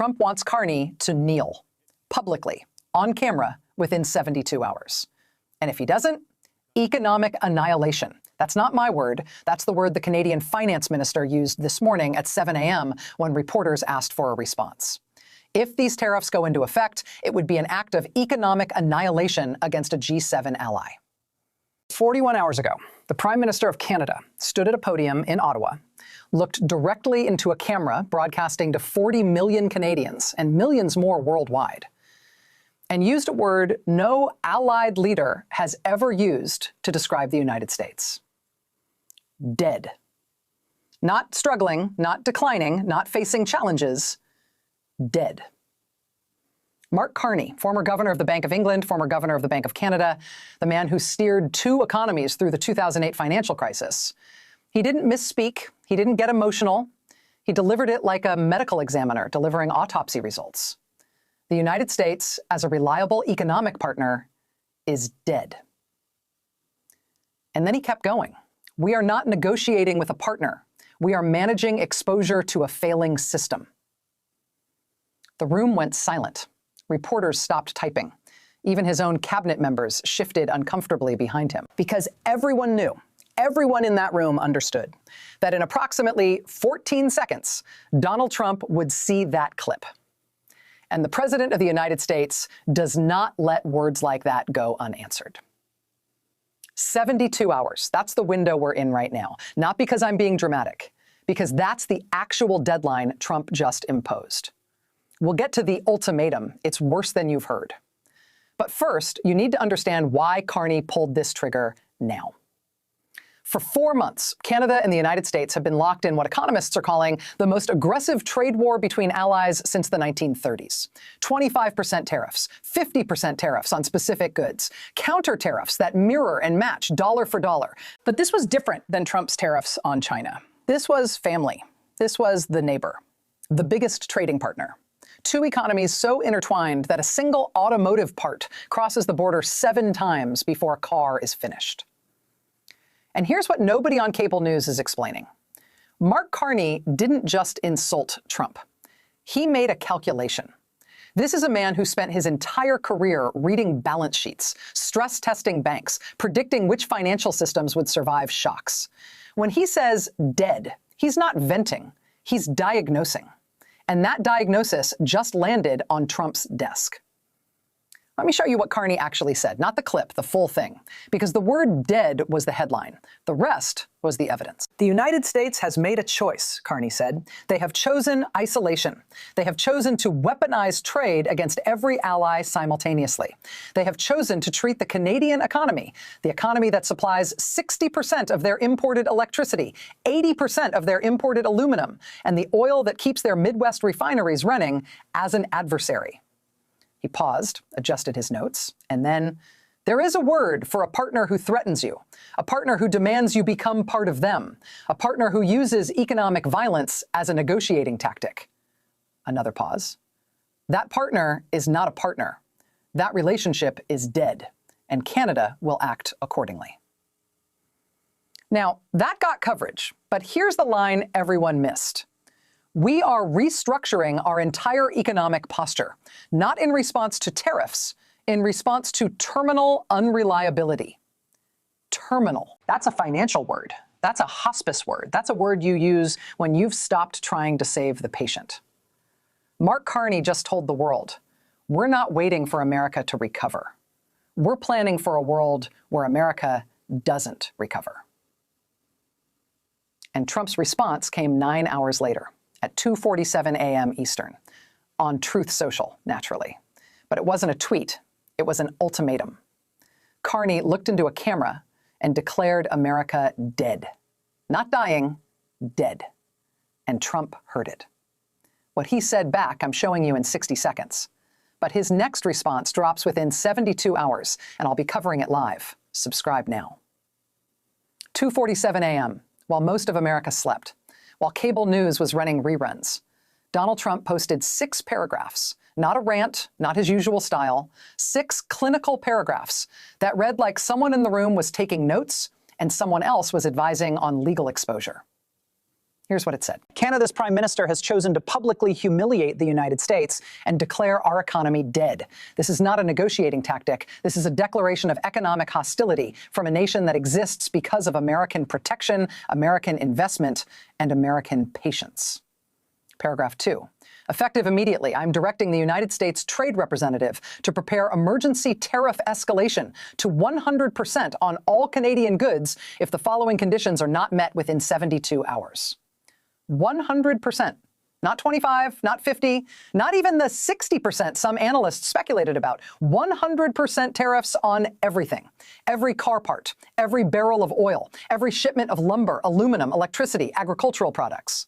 Trump wants Carney to kneel publicly on camera within 72 hours. And if he doesn't, economic annihilation. That's not my word. That's the word the Canadian finance minister used this morning at 7 a.m. when reporters asked for a response. If these tariffs go into effect, it would be an act of economic annihilation against a G7 ally. 41 hours ago, the Prime Minister of Canada stood at a podium in Ottawa, looked directly into a camera broadcasting to 40 million Canadians and millions more worldwide, and used a word no allied leader has ever used to describe the United States. Dead. Not struggling, not declining, not facing challenges. Dead. Mark Carney, former governor of the Bank of England, former governor of the Bank of Canada, the man who steered two economies through the 2008 financial crisis. He didn't misspeak. He didn't get emotional. He delivered it like a medical examiner delivering autopsy results. The United States, as a reliable economic partner, is dead. And then he kept going. We are not negotiating with a partner. We are managing exposure to a failing system. The room went silent. Reporters stopped typing. Even his own cabinet members shifted uncomfortably behind him. Because everyone knew, everyone in that room understood, that in approximately 14 seconds, Donald Trump would see that clip. And the President of the United States does not let words like that go unanswered. 72 hours, that's the window we're in right now. Not because I'm being dramatic, because that's the actual deadline Trump just imposed. We'll get to the ultimatum. It's worse than you've heard. But first, you need to understand why Carney pulled this trigger now. For 4 months, Canada and the United States have been locked in what economists are calling the most aggressive trade war between allies since the 1930s. 25% tariffs, 50% tariffs on specific goods, counter tariffs that mirror and match dollar for dollar. But this was different than Trump's tariffs on China. This was family. This was the neighbor, the biggest trading partner. Two economies so intertwined that a single automotive part crosses the border 7 times before a car is finished. And here's what nobody on cable news is explaining. Mark Carney didn't just insult Trump. He made a calculation. This is a man who spent his entire career reading balance sheets, stress testing banks, predicting which financial systems would survive shocks. When he says dead, he's not venting, he's diagnosing. And that diagnosis just landed on Trump's desk. Let me show you what Carney actually said, not the clip, the full thing, because the word dead was the headline. The rest was the evidence. The United States has made a choice, Carney said. They have chosen isolation. They have chosen to weaponize trade against every ally simultaneously. They have chosen to treat the Canadian economy, the economy that supplies 60% of their imported electricity, 80% of their imported aluminum, and the oil that keeps their Midwest refineries running, as an adversary. He paused, adjusted his notes, and then, there is a word for a partner who threatens you, a partner who demands you become part of them, a partner who uses economic violence as a negotiating tactic. Another pause. That partner is not a partner. That relationship is dead, and Canada will act accordingly. Now, that got coverage, but here's the line everyone missed. We are restructuring our entire economic posture, not in response to tariffs, in response to terminal unreliability. Terminal. That's a financial word. That's a hospice word. That's a word you use when you've stopped trying to save the patient. Mark Carney just told the world, we're not waiting for America to recover. We're planning for a world where America doesn't recover. And Trump's response came 9 hours later, at 2:47 a.m. Eastern, on Truth Social, naturally. But it wasn't a tweet, it was an ultimatum. Carney looked into a camera and declared America dead. Not dying, dead. And Trump heard it. What he said back, I'm showing you in 60 seconds. But his next response drops within 72 hours, and I'll be covering it live. Subscribe now. 2:47 a.m., while most of America slept, while cable news was running reruns, Donald Trump posted 6 paragraphs, not a rant, not his usual style, 6 clinical paragraphs that read like someone in the room was taking notes and someone else was advising on legal exposure. Here's what it said. Canada's Prime Minister has chosen to publicly humiliate the United States and declare our economy dead. This is not a negotiating tactic. This is a declaration of economic hostility from a nation that exists because of American protection, American investment, and American patience. Paragraph 2. Effective immediately, I'm directing the United States Trade Representative to prepare emergency tariff escalation to 100% on all Canadian goods if the following conditions are not met within 72 hours. 100%. Not 25, not 50, not even the 60% some analysts speculated about. 100% tariffs on everything. Every car part, every barrel of oil, every shipment of lumber, aluminum, electricity, agricultural products.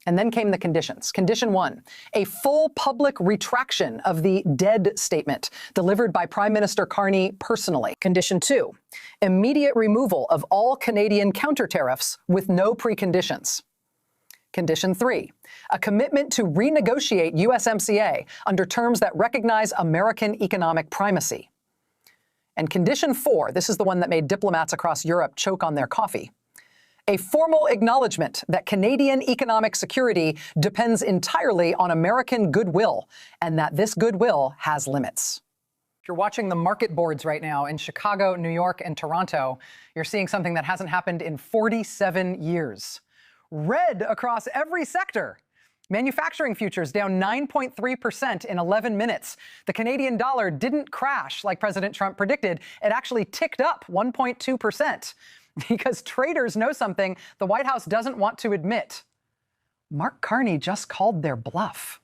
And then came the conditions. Condition 1, a full public retraction of the dead statement delivered by Prime Minister Carney personally. Condition 2, immediate removal of all Canadian counter tariffs with no preconditions. Condition 3, a commitment to renegotiate USMCA under terms that recognize American economic primacy. And Condition 4, this is the one that made diplomats across Europe choke on their coffee, a formal acknowledgement that Canadian economic security depends entirely on American goodwill, and that this goodwill has limits. If you're watching the market boards right now in Chicago, New York, and Toronto, you're seeing something that hasn't happened in 47 years. Red across every sector. Manufacturing futures down 9.3% in 11 minutes. The Canadian dollar didn't crash like President Trump predicted. It actually ticked up 1.2%. Because traders know something the White House doesn't want to admit. Mark Carney just called their bluff.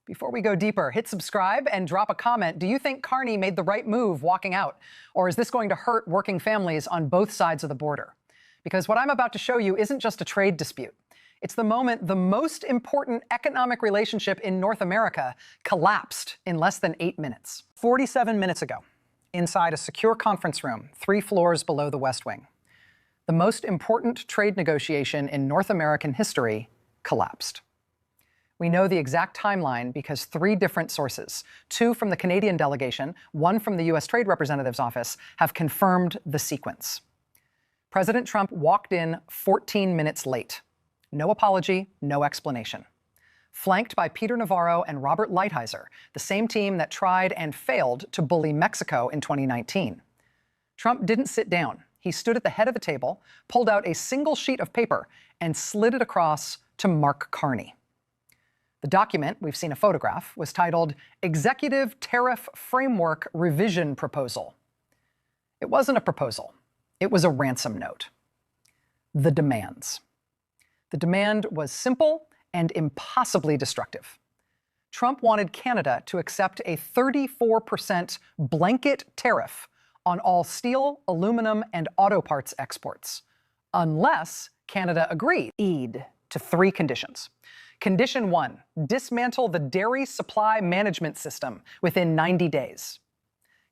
Before we go deeper, hit subscribe and drop a comment. Do you think Carney made the right move walking out? Or is this going to hurt working families on both sides of the border? Because what I'm about to show you isn't just a trade dispute. It's the moment the most important economic relationship in North America collapsed in less than 8 minutes. 47 minutes ago, inside a secure conference room 3 floors below the West Wing, the most important trade negotiation in North American history collapsed. We know the exact timeline because 3 different sources, 2 from the Canadian delegation, 1 from the U.S. Trade Representative's office, have confirmed the sequence. President Trump walked in 14 minutes late. No apology, no explanation. Flanked by Peter Navarro and Robert Lighthizer, the same team that tried and failed to bully Mexico in 2019. Trump didn't sit down. He stood at the head of the table, pulled out a single sheet of paper, and slid it across to Mark Carney. The document, we've seen a photograph, was titled Executive Tariff Framework Revision Proposal. It wasn't a proposal. It was a ransom note. The demands. The demand was simple and impossibly destructive. Trump wanted Canada to accept a 34% blanket tariff on all steel, aluminum, and auto parts exports, unless Canada agreed to 3 conditions. Condition 1, dismantle the dairy supply management system within 90 days.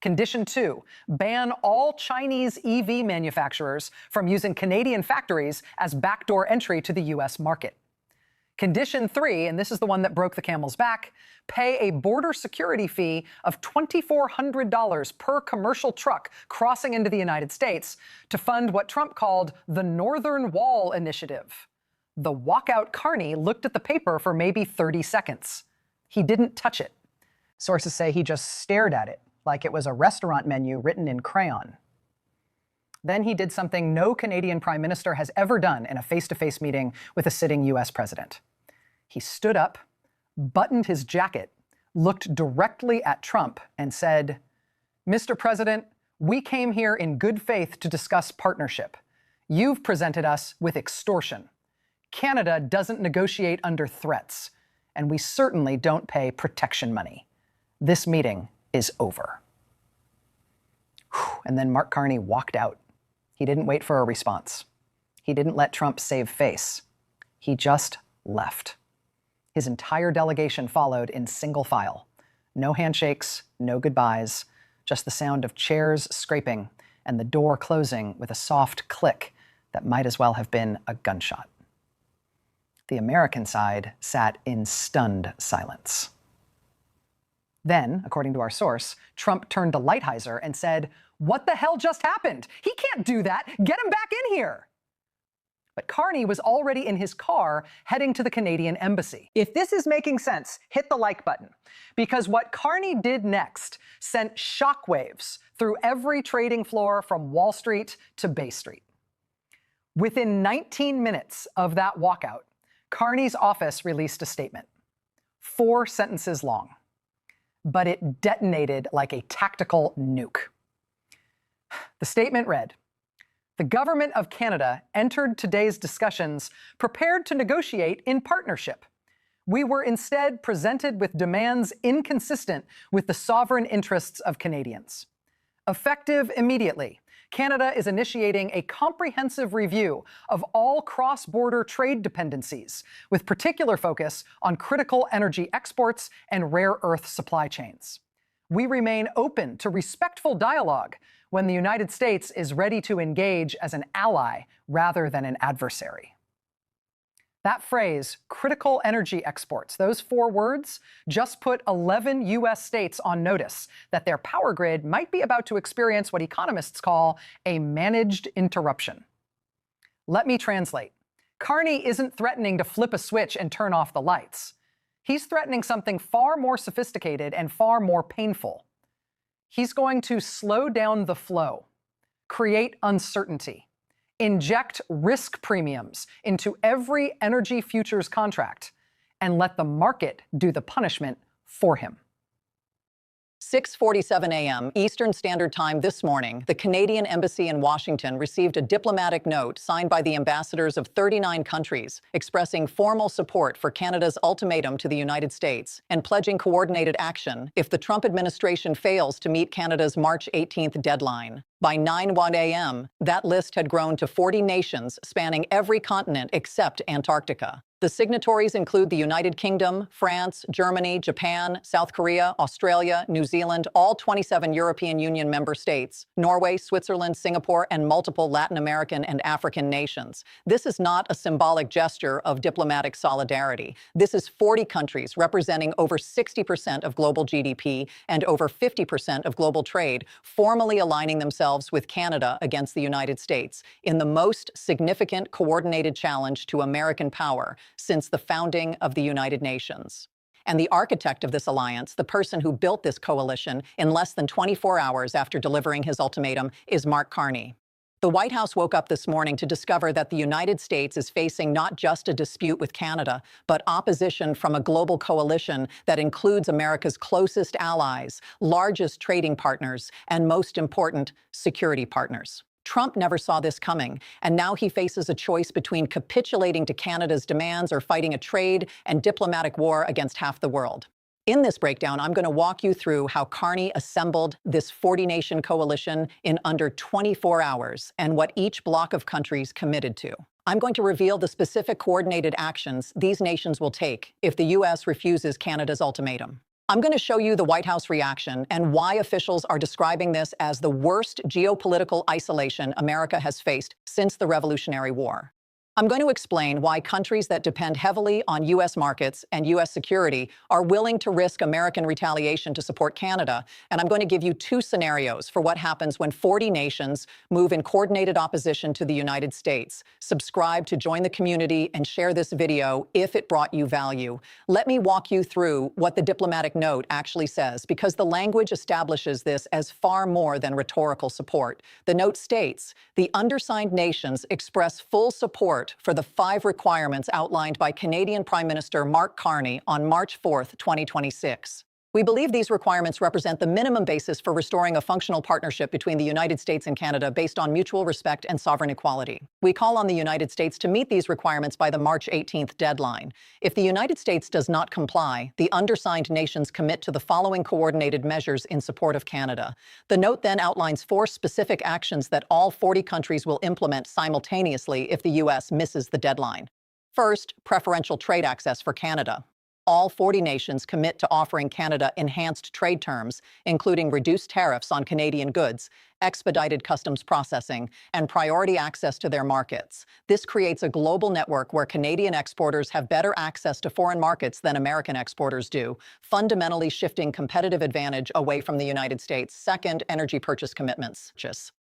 Condition 2, ban all Chinese EV manufacturers from using Canadian factories as backdoor entry to the U.S. market. Condition 3, and this is the one that broke the camel's back, pay a border security fee of $2,400 per commercial truck crossing into the United States to fund what Trump called the Northern Wall Initiative. The walkout Carney looked at the paper for maybe 30 seconds. He didn't touch it. Sources say he just stared at it like it was a restaurant menu written in crayon. Then he did something no Canadian Prime Minister has ever done in a face-to-face meeting with a sitting U.S. president. He stood up, buttoned his jacket, looked directly at Trump, and said, "Mr. President, we came here in good faith to discuss partnership. You've presented us with extortion. Canada doesn't negotiate under threats, and we certainly don't pay protection money. This meeting is over." And then Mark Carney walked out. He didn't wait for a response. He didn't let Trump save face. He just left. His entire delegation followed in single file. No handshakes, no goodbyes, just the sound of chairs scraping and the door closing with a soft click that might as well have been a gunshot. The American side sat in stunned silence. Then, according to our source, Trump turned to Lighthizer and said, "What the hell just happened? He can't do that. Get him back in here." But Carney was already in his car heading to the Canadian embassy. If this is making sense, hit the like button. Because what Carney did next sent shockwaves through every trading floor from Wall Street to Bay Street. Within 19 minutes of that walkout, Carney's office released a statement, 4 sentences long, but it detonated like a tactical nuke. The statement read, "The government of Canada entered today's discussions prepared to negotiate in partnership. We were instead presented with demands inconsistent with the sovereign interests of Canadians. Effective immediately, Canada is initiating a comprehensive review of all cross-border trade dependencies, with particular focus on critical energy exports and rare earth supply chains. We remain open to respectful dialogue when the United States is ready to engage as an ally rather than an adversary." That phrase, critical energy exports, those 4 words just put 11 U.S. states on notice that their power grid might be about to experience what economists call a managed interruption. Let me translate. Carney isn't threatening to flip a switch and turn off the lights. He's threatening something far more sophisticated and far more painful. He's going to slow down the flow, create uncertainty, inject risk premiums into every energy futures contract, and let the market do the punishment for him. 6:47 a.m. Eastern Standard Time this morning, the Canadian Embassy in Washington received a diplomatic note signed by the ambassadors of 39 countries expressing formal support for Canada's ultimatum to the United States and pledging coordinated action if the Trump administration fails to meet Canada's March 18th deadline. By 9:01 a.m., that list had grown to 40 nations spanning every continent except Antarctica. The signatories include the United Kingdom, France, Germany, Japan, South Korea, Australia, New Zealand, all 27 European Union member states, Norway, Switzerland, Singapore, and multiple Latin American and African nations. This is not a symbolic gesture of diplomatic solidarity. This is 40 countries representing over 60% of global GDP and over 50% of global trade, formally aligning themselves with Canada against the United States in the most significant coordinated challenge to American power since the founding of the United Nations. And the architect of this alliance, the person who built this coalition in less than 24 hours after delivering his ultimatum, is Mark Carney. The White House woke up this morning to discover that the United States is facing not just a dispute with Canada, but opposition from a global coalition that includes America's closest allies, largest trading partners, and most important, security partners. Trump never saw this coming, and now he faces a choice between capitulating to Canada's demands or fighting a trade and diplomatic war against half the world. In this breakdown, I'm going to walk you through how Carney assembled this 40-nation coalition in under 24 hours and what each bloc of countries committed to. I'm going to reveal the specific coordinated actions these nations will take if the U.S. refuses Canada's ultimatum. I'm going to show you the White House reaction and why officials are describing this as the worst geopolitical isolation America has faced since the Revolutionary War. I'm going to explain why countries that depend heavily on U.S. markets and U.S. security are willing to risk American retaliation to support Canada, and I'm going to give you 2 scenarios for what happens when 40 nations move in coordinated opposition to the United States. Subscribe to join the community and share this video if it brought you value. Let me walk you through what the diplomatic note actually says, because the language establishes this as far more than rhetorical support. The note states, the undersigned nations express full support for the 5 requirements outlined by Canadian Prime Minister Mark Carney on March 4, 2026. We believe these requirements represent the minimum basis for restoring a functional partnership between the United States and Canada based on mutual respect and sovereign equality. We call on the United States to meet these requirements by the March 18th deadline. If the United States does not comply, the undersigned nations commit to the following coordinated measures in support of Canada. The note then outlines 4 specific actions that all 40 countries will implement simultaneously if the U.S. misses the deadline. First, preferential trade access for Canada. All 40 nations commit to offering Canada enhanced trade terms, including reduced tariffs on Canadian goods, expedited customs processing, and priority access to their markets. This creates a global network where Canadian exporters have better access to foreign markets than American exporters do, fundamentally shifting competitive advantage away from the United States. Second, energy purchase commitments.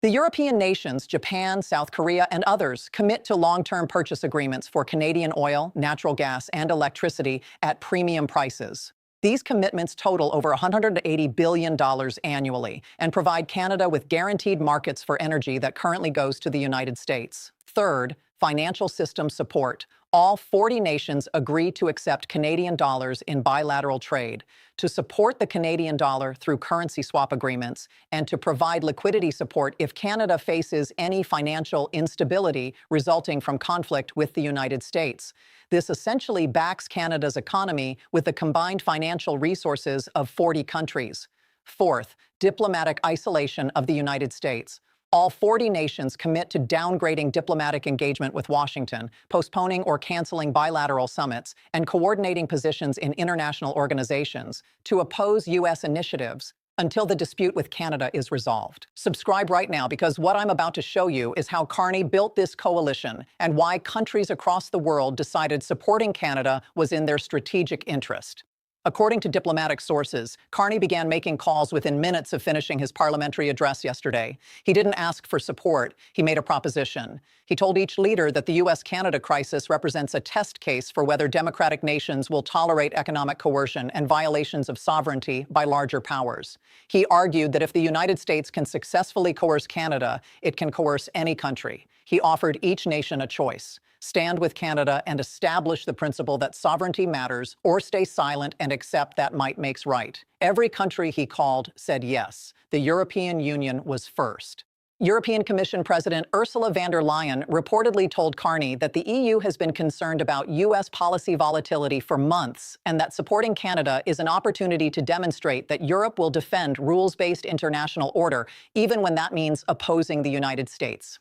The European nations, Japan, South Korea, and others, commit to long-term purchase agreements for Canadian oil, natural gas, and electricity at premium prices. These commitments total over $180 billion annually and provide Canada with guaranteed markets for energy that currently goes to the United States. Third, financial system support. All 40 nations agree to accept Canadian dollars in bilateral trade, to support the Canadian dollar through currency swap agreements, and to provide liquidity support if Canada faces any financial instability resulting from conflict with the United States. This essentially backs Canada's economy with the combined financial resources of 40 countries. Fourth, diplomatic isolation of the United States. All 40 nations commit to downgrading diplomatic engagement with Washington, postponing or canceling bilateral summits, and coordinating positions in international organizations to oppose U.S. initiatives until the dispute with Canada is resolved. Subscribe right now, because what I'm about to show you is how Carney built this coalition and why countries across the world decided supporting Canada was in their strategic interest. According to diplomatic sources, Carney began making calls within minutes of finishing his parliamentary address yesterday. He didn't ask for support, he made a proposition. He told each leader that the U.S.-Canada crisis represents a test case for whether democratic nations will tolerate economic coercion and violations of sovereignty by larger powers. He argued that if the United States can successfully coerce Canada, it can coerce any country. He offered each nation a choice: stand with Canada and establish the principle that sovereignty matters, or stay silent and accept that might makes right. Every country he called said yes. The European Union was first. European Commission President Ursula von der Leyen reportedly told Carney that the EU has been concerned about U.S. policy volatility for months, and that supporting Canada is an opportunity to demonstrate that Europe will defend rules-based international order, even when that means opposing the United States.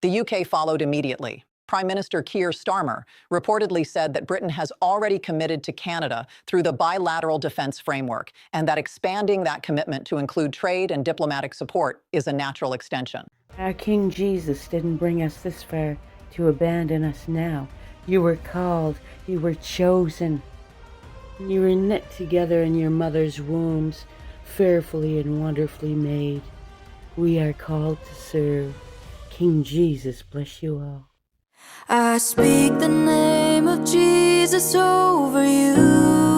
The UK followed immediately. Prime Minister Keir Starmer reportedly said that Britain has already committed to Canada through the bilateral defense framework, and that expanding that commitment to include trade and diplomatic support is a natural extension. Our King Jesus didn't bring us this far to abandon us now. You were called, you were chosen. You were knit together in your mother's wombs, fearfully and wonderfully made. We are called to serve. King Jesus bless you all. I speak the name of Jesus over you.